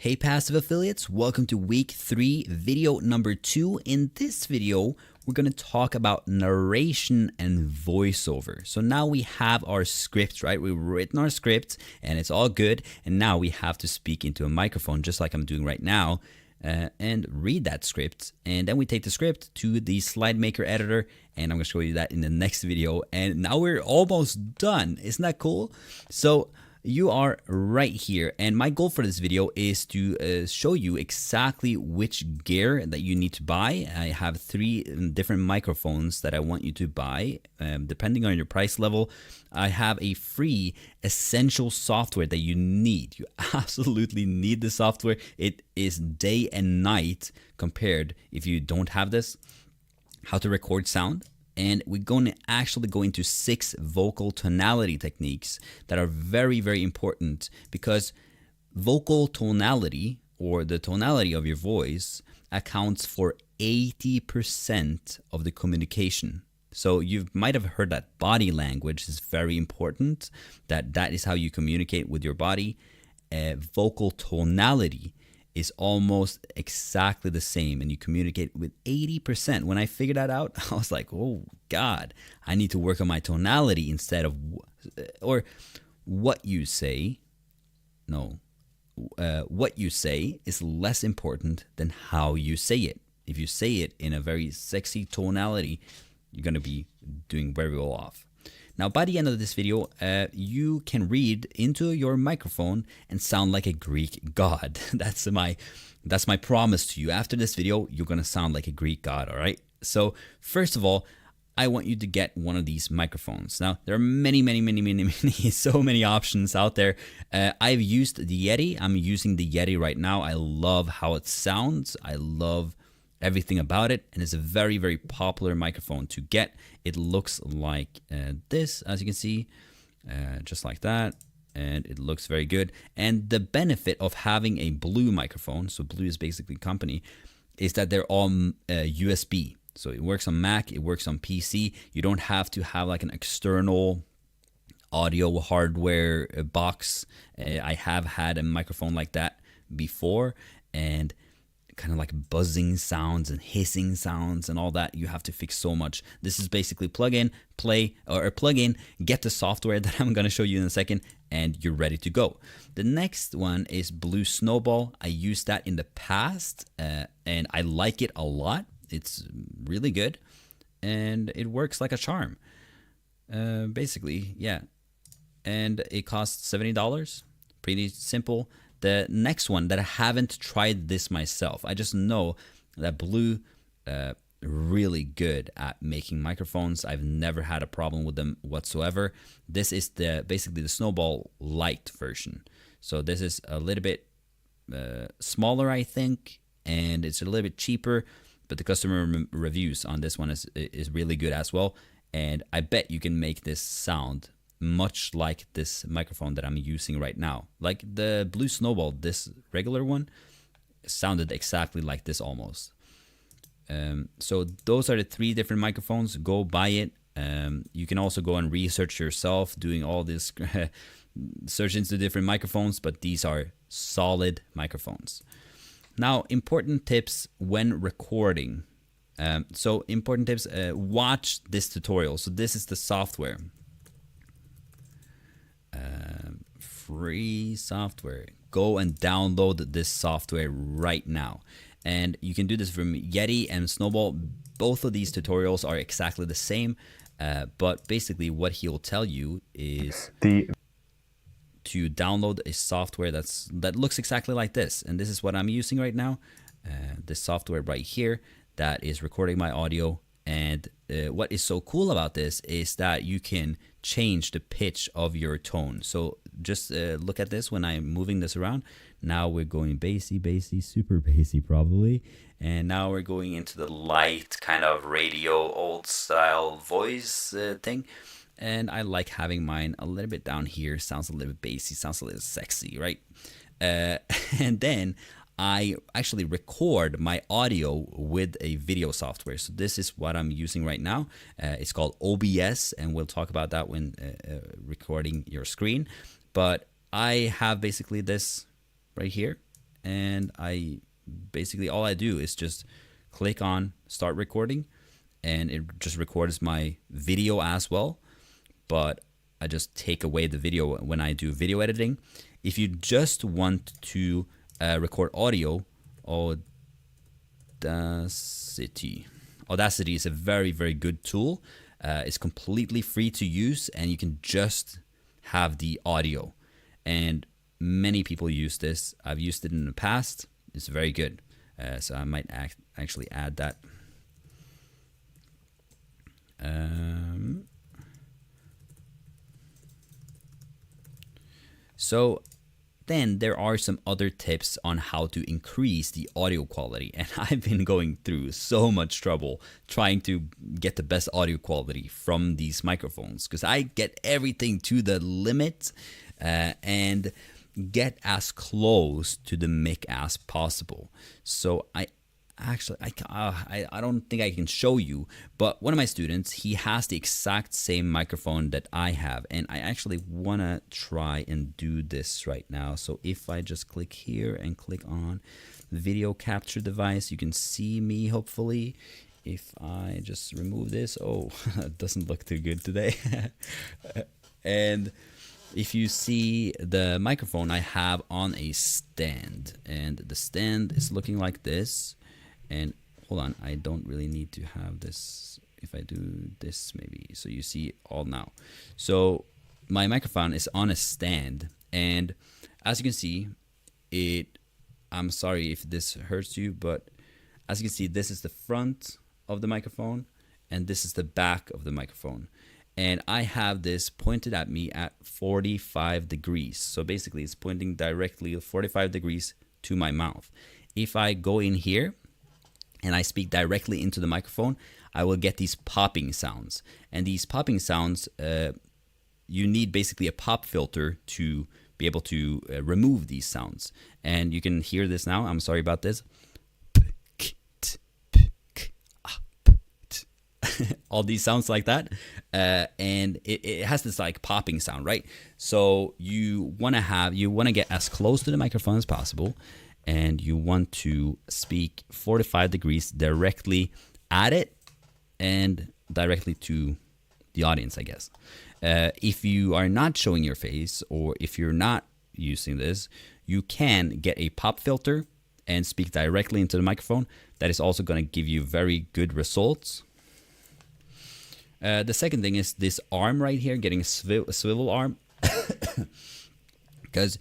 Hey passive affiliates, welcome to week 3, video number 2. In this video, we're going to talk about narration and voiceover. So now we have our script, right? We've written our script and it's all good. And now we have to speak into a microphone just like I'm doing right now and read that script. And then we take the script to the slide maker editor and I'm going to show you that in the next video. And now we're almost done. Isn't that cool? So you are right here, and my goal for this video is to show you exactly which gear that you need to buy. I have 3 different microphones that I want you to buy depending on your price level. I have a free essential software that you need. You absolutely need the software. It is day and night compared if you don't have this. How to record sound. And we're going to actually go into 6 vocal tonality techniques that are very, very important, because vocal tonality, or the tonality of your voice, accounts for 80% of the communication. So you might have heard that body language is very important, that is how you communicate with your body. Vocal tonality is almost exactly the same, and you communicate with 80%. When I figured that out, I was like, oh God, I need to work on my tonality instead of, or what you say. No, what you say is less important than how you say it. If you say it in a very sexy tonality, you're going to be doing very well off. Now, by the end of this video, you can read into your microphone and sound like a Greek god. That's my promise to you. After this video, you're going to sound like a Greek god, all right? So, first of all, I want you to get one of these microphones. Now, there are many, so many options out there. I've used the Yeti. I'm using the Yeti right now. I love how it sounds. I love everything about it, and it's a very, very popular microphone to get. It looks like this, as you can see, just like that, and it looks very good. And the benefit of having a Blue microphone, so Blue is basically company, is that they're all USB. So it works on Mac, it works on PC. You don't have to have like an external audio hardware box. I have had a microphone like that before, and kind of like buzzing sounds and hissing sounds and all that. You have to fix so much. This is basically plug in, play, or plug in, get the software that I'm going to show you in a second, and you're ready to go. The next one is Blue Snowball. I used that in the past, and I like it a lot. It's really good, and it works like a charm. Basically, yeah. And it costs $70. Pretty simple. The next one that I haven't tried this myself, I just know that Blue really good at making microphones. I've never had a problem with them whatsoever. This is basically the Snowball Lite version. So this is a little bit smaller, I think, and it's a little bit cheaper, but the customer reviews on this one is really good as well. And I bet you can make this sound much like this microphone that I'm using right now. Like the Blue Snowball, this regular one, sounded exactly like this almost. So those are the 3 different microphones. Go buy it. You can also go and research yourself, doing all this search into different microphones, but these are solid microphones. Now, important tips when recording. So important tips, watch this tutorial. So this is the software. Free software. Go and download this software right now, and you can do this from Yeti and Snowball. Both of these tutorials are exactly the same, but basically what he'll tell you is to download a software that looks exactly like this, and this is what I'm using right now. This software right here that is recording my audio. And what is so cool about this is that you can change the pitch of your tone. So just look at this when I'm moving this around. Now we're going bassy, super bassy probably. And now we're going into the light kind of radio old style voice thing. And I like having mine a little bit down here. Sounds a little bit bassy, sounds a little sexy, right? And then I actually record my audio with a video software. So this is what I'm using right now. It's called OBS, and we'll talk about that when recording your screen. But I have basically this right here, and I basically all I do is just click on start recording, and it just records my video as well, but I just take away the video when I do video editing. If you just want to record audio, Audacity is a very, very good tool. It's completely free to use, and you can just have the audio. And many people use this. I've used it in the past. It's very good. So I might actually add that. So then there are some other tips on how to increase the audio quality, and I've been going through so much trouble trying to get the best audio quality from these microphones, because I get everything to the limit and get as close to the mic as possible. So I don't think I can show you, but one of my students, he has the exact same microphone that I have, and I actually want to try and do this right now. So if I just click here and click on video capture device, you can see me hopefully. If I just remove this, it doesn't look too good today. And if you see the microphone I have on a stand, and the stand is looking like this. And hold on, I don't really need to have this. If I do this maybe, so you see all now. So my microphone is on a stand, and as you can see, I'm sorry if this hurts you, but as you can see, this is the front of the microphone, and this is the back of the microphone. And I have this pointed at me at 45 degrees. So basically it's pointing directly 45 degrees to my mouth. If I go in here and I speak directly into the microphone, I will get these popping sounds. And these popping sounds, you need basically a pop filter to be able to remove these sounds. And you can hear this now. I'm sorry about this. All these sounds like that. And it has this like popping sound, right? So you want to get as close to the microphone as possible. And you want to speak 45 degrees directly at it and directly to the audience, I guess. If you are not showing your face, or if you're not using this, you can get a pop filter and speak directly into the microphone. That is also going to give you very good results. The second thing is this arm right here, getting a swivel arm. Because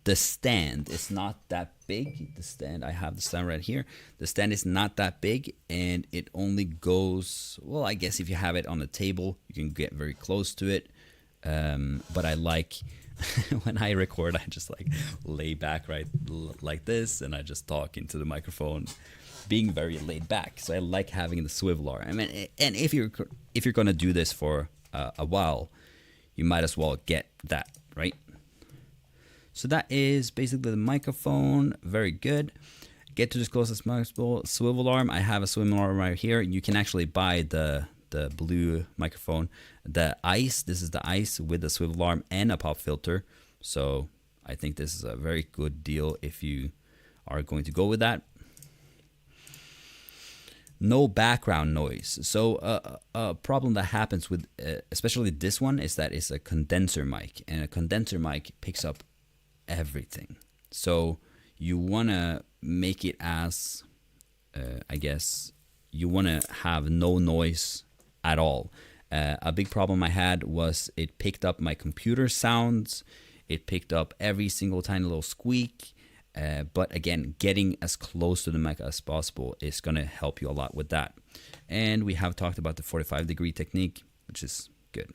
the stand is not that big. I have the stand right here. The stand is not that big, and it only goes, well, I guess if you have it on the table, you can get very close to it. But I like, when I record, I just like lay back right like this, and I just talk into the microphone, being very laid back. So I like having the swivel arm. I mean, and if you're going to do this for a while, you might as well get that, right? So that is basically the microphone. Very good. Get to as close as possible. Swivel arm. I have a swivel arm right here. You can actually buy the blue microphone. The ice. This is the ice with the swivel arm and a pop filter. So I think this is a very good deal if you are going to go with that. No background noise. So a problem that happens with especially this one is that it's a condenser mic, and a condenser mic picks up everything. So you want to make it as I guess you want to have no noise at all. A big problem I had was it picked up my computer sounds. It picked up every single tiny little squeak. But again, getting as close to the mic as possible is going to help you a lot with that. And we have talked about the 45-degree technique, which is good.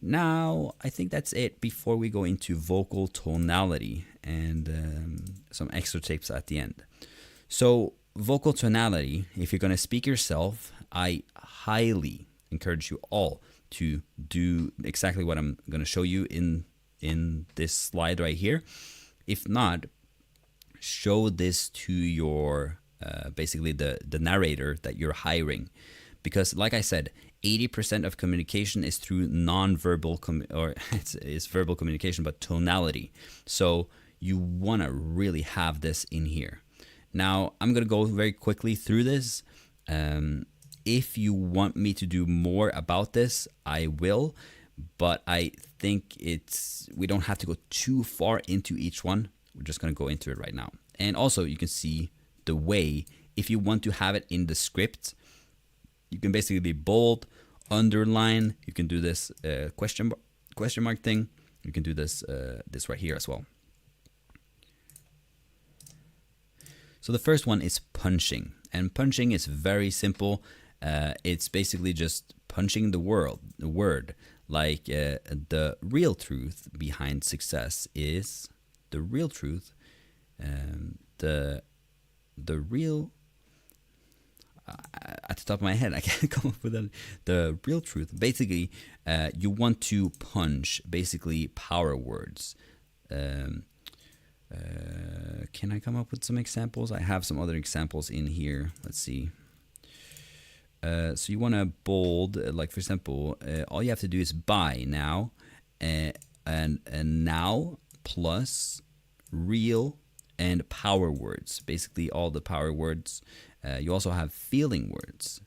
Now, I think that's it before we go into vocal tonality and some extra tips at the end. So, vocal tonality, if you're going to speak yourself, I highly encourage you all to do exactly what I'm going to show you in this slide right here. If not, show this to your basically the narrator that you're hiring, because like I said, 80% of communication is through non-verbal it's verbal communication, but tonality. So you want to really have this in here. Now, I'm going to go very quickly through this. If you want me to do more about this, I will, but I think we don't have to go too far into each one. We're just going to go into it right now. And also, you can see the way, if you want to have it in the script, you can basically be bold, underline. You can do this question mark thing. You can do this this right here as well. So the first one is punching, and punching is very simple. It's basically just punching the word. Like the real truth behind success is the real truth. The real, at the top of my head, I can't come up with that. The real truth. Basically, you want to punch basically power words. Can I come up with some examples? I have some other examples in here. Let's see. So you want to bold, like for example, all you have to do is buy now, and now plus real and power words. Basically, all the power words. You also have feeling words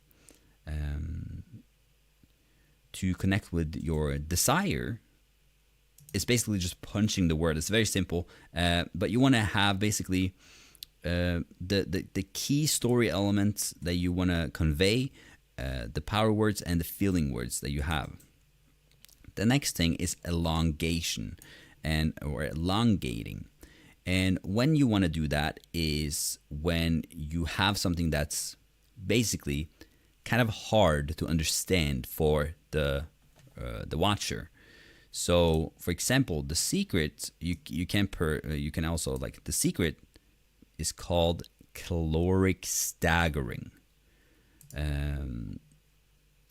to connect with your desire. It's basically just punching the word. It's very simple, but you want to have basically the key story elements that you want to convey, the power words and the feeling words that you have. The next thing is elongation or elongating. And when you want to do that is when you have something that's basically kind of hard to understand for the watcher. So, for example, the secret you can also, like, the secret is called caloric staggering.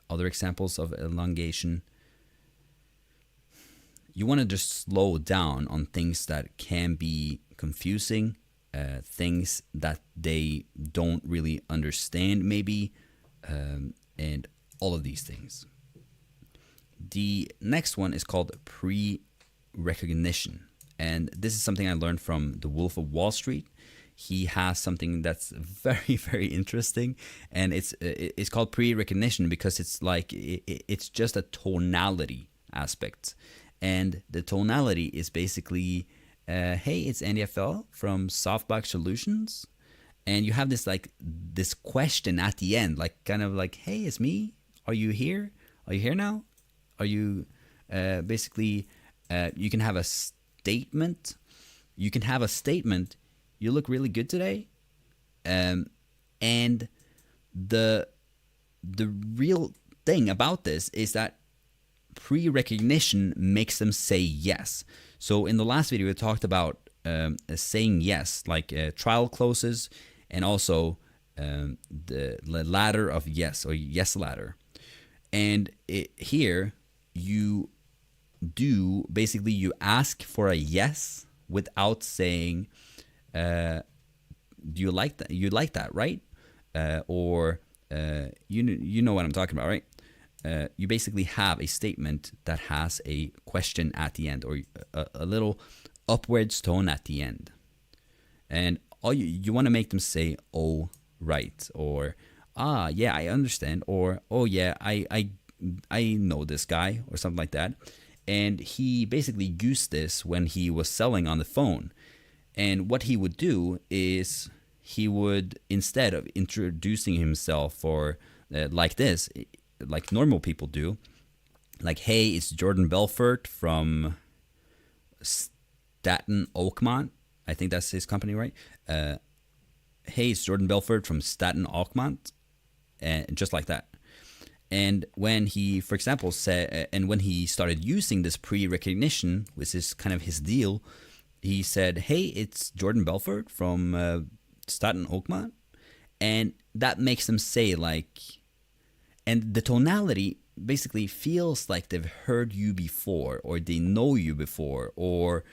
Other examples of elongation. You want to just slow down on things that can be confusing, things that they don't really understand, maybe, and all of these things. The next one is called pre-recognition, and this is something I learned from The Wolf of Wall Street. He has something that's very, very interesting, and it's called pre-recognition because it's like it's just a tonality aspect, and the tonality is basically, hey, it's Andy FL from Softbox Solutions, and you have this question at the end, like kind of like, hey, it's me. Are you here? Are you here now? Are you basically? You can have a statement. You can have a statement. You look really good today, and the real thing about this is that pre-recognition makes them say yes. So in the last video, we talked about saying yes, like trial closes, and also the ladder of yes, or yes ladder. And here you do basically you ask for a yes without saying, do you like that? You like that, right? Or you know what I'm talking about, right? You basically have a statement that has a question at the end, or a little upwards tone at the end, and all you want to make them say, "Oh, right," or "Ah, yeah, I understand," or "Oh, yeah, I know this guy," or something like that. And he basically used this when he was selling on the phone. And what he would do is he would, instead of introducing himself or like this, like normal people do, like, hey, it's Jordan Belfort from Staten Oakmont. I think that's his company, right? Hey, it's Jordan Belfort from Staten Oakmont. And just like that. And when he, for example, said, and when he started using this pre-recognition, which is kind of his deal, he said, hey, it's Jordan Belfort from Staten Oakmont. And that makes them say, like, and the tonality basically feels like they've heard you before, or they know you before, or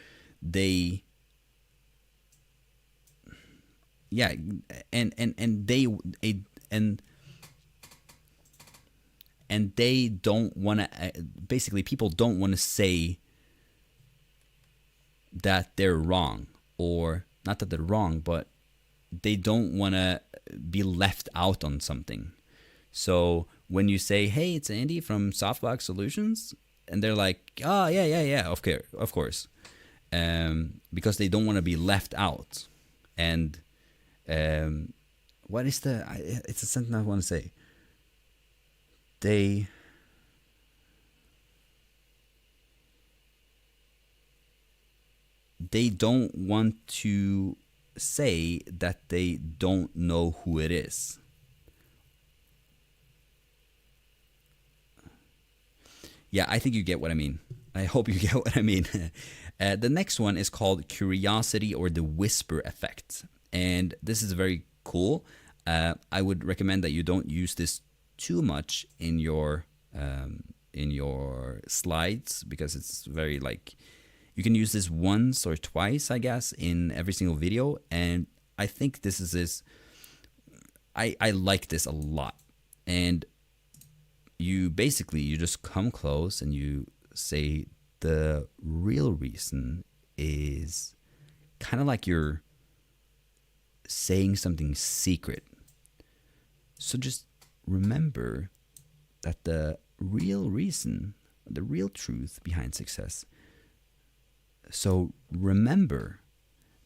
they, yeah, and they don't want to, basically people don't want to say that they're wrong, or not that they're wrong, but they don't want to be left out on something. So when you say, "Hey, it's Andy from Softbox Solutions," and they're like, "Oh, yeah, of course," because they don't want to be left out. And what is the? It's a sentence I want to say. They don't want to say that they don't know who it is. Yeah, I think you get what I mean. I hope you get what I mean. The next one is called curiosity or the whisper effect. And this is very cool. I would recommend that you don't use this too much in your slides, because it's very like, you can use this once or twice, I guess, in every single video. And I think this is I like this a lot. And you just come close and you say the real reason is kind of like you're saying something secret. So just remember that the real reason, the real truth behind success. So remember,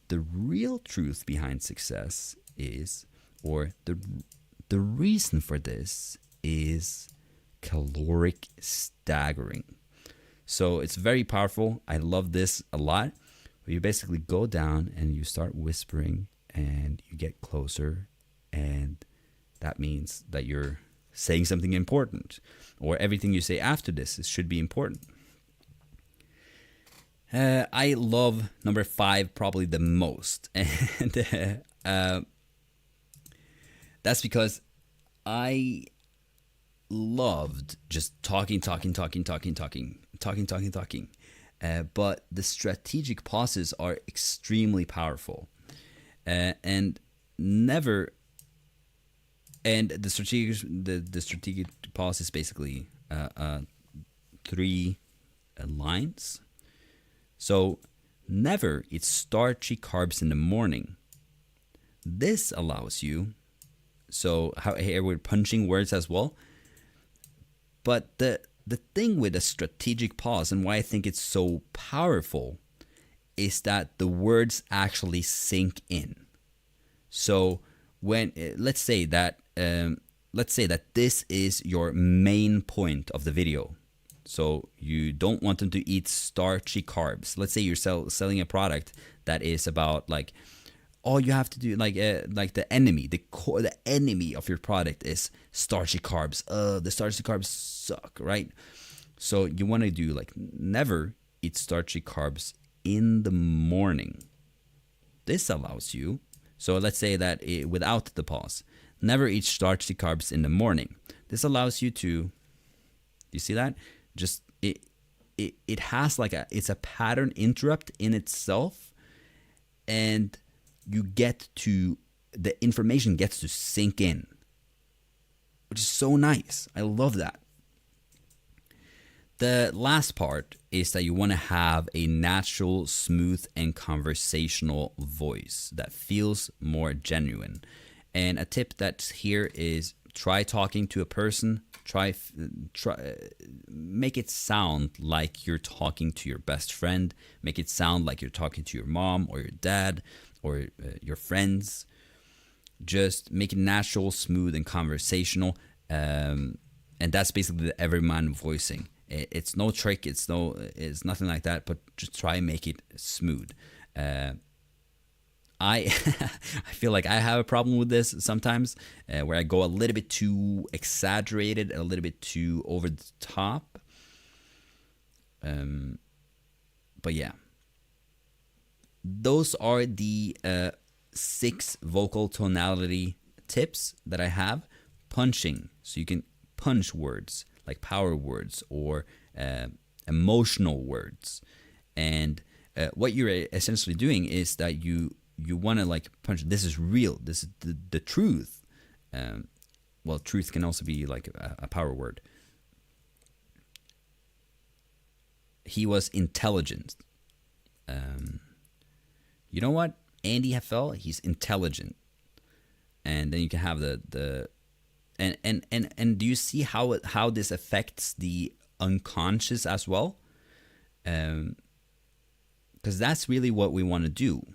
the real truth behind success is, or the reason for this is caloric staggering. So it's very powerful. I love this a lot. You basically go down and you start whispering and you get closer, and that means that you're saying something important, or everything you say after this should be important. I love number 5 probably the most, and that's because I loved just talking. But the strategic pauses are extremely powerful, and never. And the strategic pause is basically 3 lines. So never eat starchy carbs in the morning. This allows you. So here we're punching words as well. But the thing with a strategic pause, and why I think it's so powerful, is that the words actually sink in. So when let's say that this is your main point of the video. So you don't want them to eat starchy carbs. Let's say you're selling a product that is about like, all you have to do, like the enemy of your product is starchy carbs. The starchy carbs suck, right? So you want to do like, never eat starchy carbs in the morning. This allows you. So let's say that without the pause, never eat starchy carbs in the morning. This allows you to. You see that? Just it has like it's a pattern interrupt in itself, and the information gets to sink in, which is so nice. I love that. The last part is that you want to have a natural, smooth, and conversational voice that feels more genuine. And a tip that's here is try talking to a person. Try make it sound like you're talking to your best friend. Make it sound like you're talking to your mom or your dad or your friends. Just make it natural, smooth, and conversational. And that's basically the everyman voicing. It's no trick. It's nothing like that. But just try and make it smooth. I feel like I have a problem with this sometimes, where I go a little bit too exaggerated, a little bit too over the top. But yeah, those are the 6 vocal tonality tips that I have. Punching, so you can punch words like power words or emotional words, and what you're essentially doing is that you want to like punch. This is real. This is the truth. Well, truth can also be like a power word. He was intelligent. you know what, Andy FL, he's intelligent. And then you can have the and do you see how this affects the unconscious as well? Because that's really what we want to do.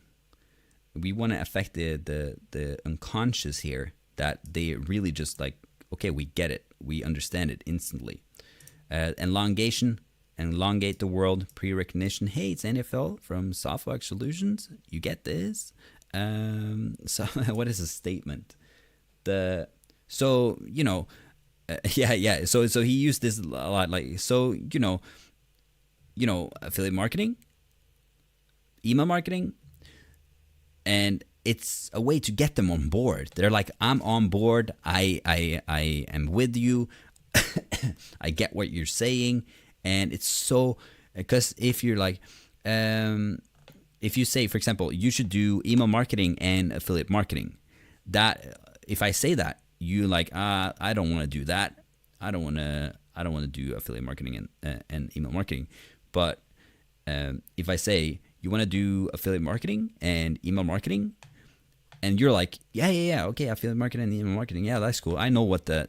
We want to affect the unconscious here, that they really just like, okay, we get it, we understand it instantly. Elongate the world, pre-recognition. Hey, it's NFL from Software Solutions. You get this? So what is a statement? Yeah. So he used this a lot, like, so affiliate marketing, email marketing, and it's a way to get them on board. They're like, I'm on board. I am with you. I get what you're saying. And it's so, because if you're like, if you say, for example, you should do email marketing and affiliate marketing, that if I say that, you like, I don't want to do that. I don't want to do affiliate marketing and email marketing. But if I say you want to do affiliate marketing and email marketing, and you're like, yeah, okay, affiliate marketing and email marketing, yeah, that's cool. I know what that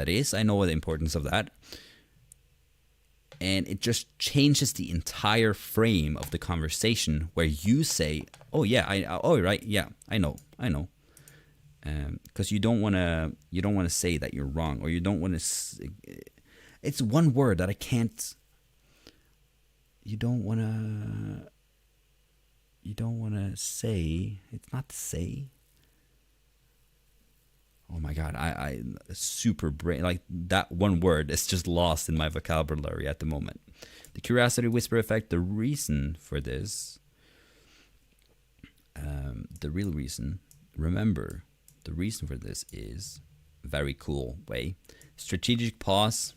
is. I know what the importance of that. And it just changes the entire frame of the conversation, where you say, oh yeah, I know. Because you don't want to say that you're wrong, or you don't want to. It's one word that I can't. You don't want to say. It's not to say. Oh my God, I super brain, like that one word is just lost in my vocabulary at the moment. The curiosity whisper effect. The reason for this, the real reason. Remember, the reason for this is very cool way. Strategic pause.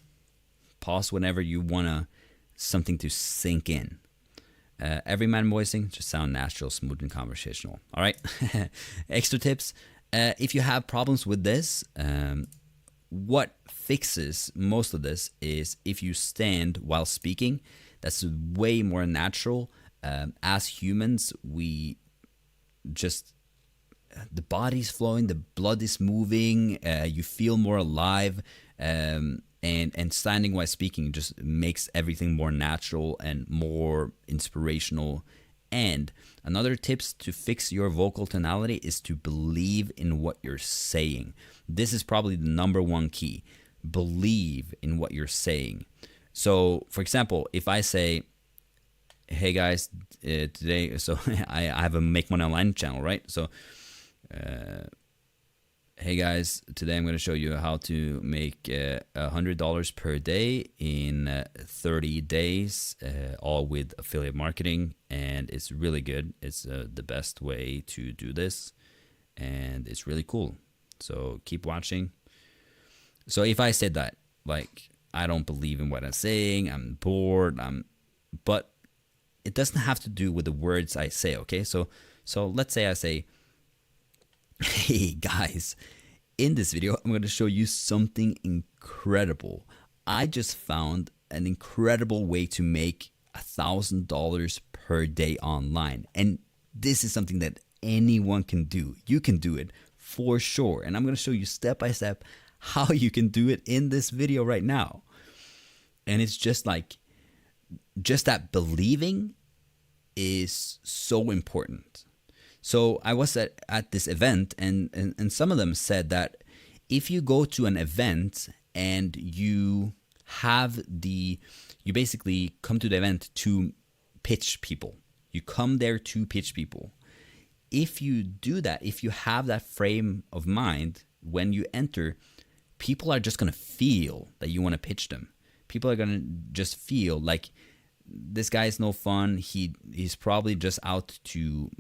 Pause whenever you wanna something to sink in. Everyman voicing, just sound natural, smooth, and conversational. All right. Extra tips. If you have problems with this, what fixes most of this is if you stand while speaking. That's way more natural. As humans, we just, the body's flowing, the blood is moving, you feel more alive, and standing while speaking just makes everything more natural and more inspirational. And another tips to fix your vocal tonality is to believe in what you're saying. This is probably the number one key. Believe in what you're saying. So, for example, if I say, hey guys, today, so I have a Make Money Online channel, right? So, hey guys, today I'm going to show you how to make $100 per day in 30 days, all with affiliate marketing. And it's really good. It's the best way to do this. And it's really cool. So keep watching. So if I said that, like, I don't believe in what I'm saying, I'm bored, but it doesn't have to do with the words I say, okay? So let's say I say, hey guys, in this video, I'm going to show you something incredible. I just found an incredible way to make $1,000 per day online. And this is something that anyone can do. You can do it for sure. And I'm going to show you step by step how you can do it in this video right now. And it's just like, just that believing is so important. So I was at this event, and some of them said that if you go to an event and you basically come to the event to pitch people. You come there to pitch people. If you do that, if you have that frame of mind when you enter, people are just going to feel that you want to pitch them. People are going to just feel like this guy is no fun. He's probably just out to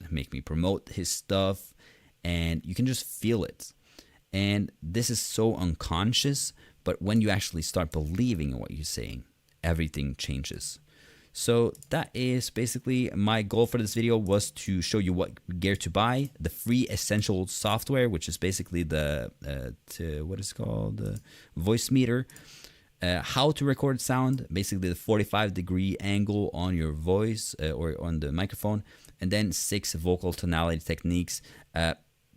make me promote his stuff, and you can just feel it. And this is so unconscious, but when you actually start believing in what you're saying, everything changes. So that is basically my goal for this video, was to show you what gear to buy, the free essential software, which is basically the what is it called, the voice meter, how to record sound, basically the 45-degree angle on your voice or on the microphone, and then 6 vocal tonality techniques.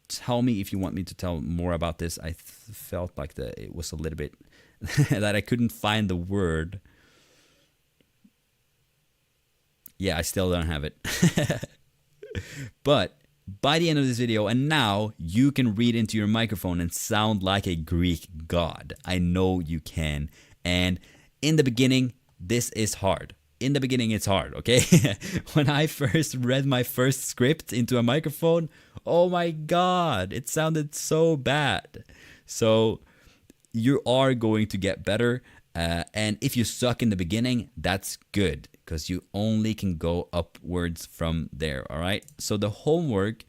Tell me if you want me to tell more about this. I felt like it was a little bit that I couldn't find the word. Yeah, I still don't have it. But by the end of this video, and now you can read into your microphone and sound like a Greek god. I know you can. And in the beginning, this is hard. In the beginning, it's hard, okay? When I first read my first script into a microphone, oh my God, it sounded so bad. So you are going to get better. And if you suck in the beginning, that's good, because you only can go upwards from there, all right? So the homework,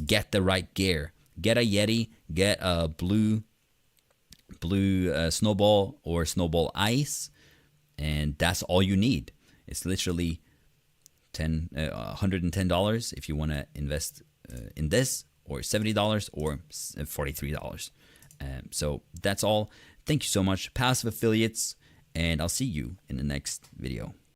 get the right gear. Get a Yeti, get a blue snowball or snowball ice, and that's all you need. It's literally $110 if you want to invest in this, or $70 or $43. So that's all. Thank you so much, passive affiliates, and I'll see you in the next video.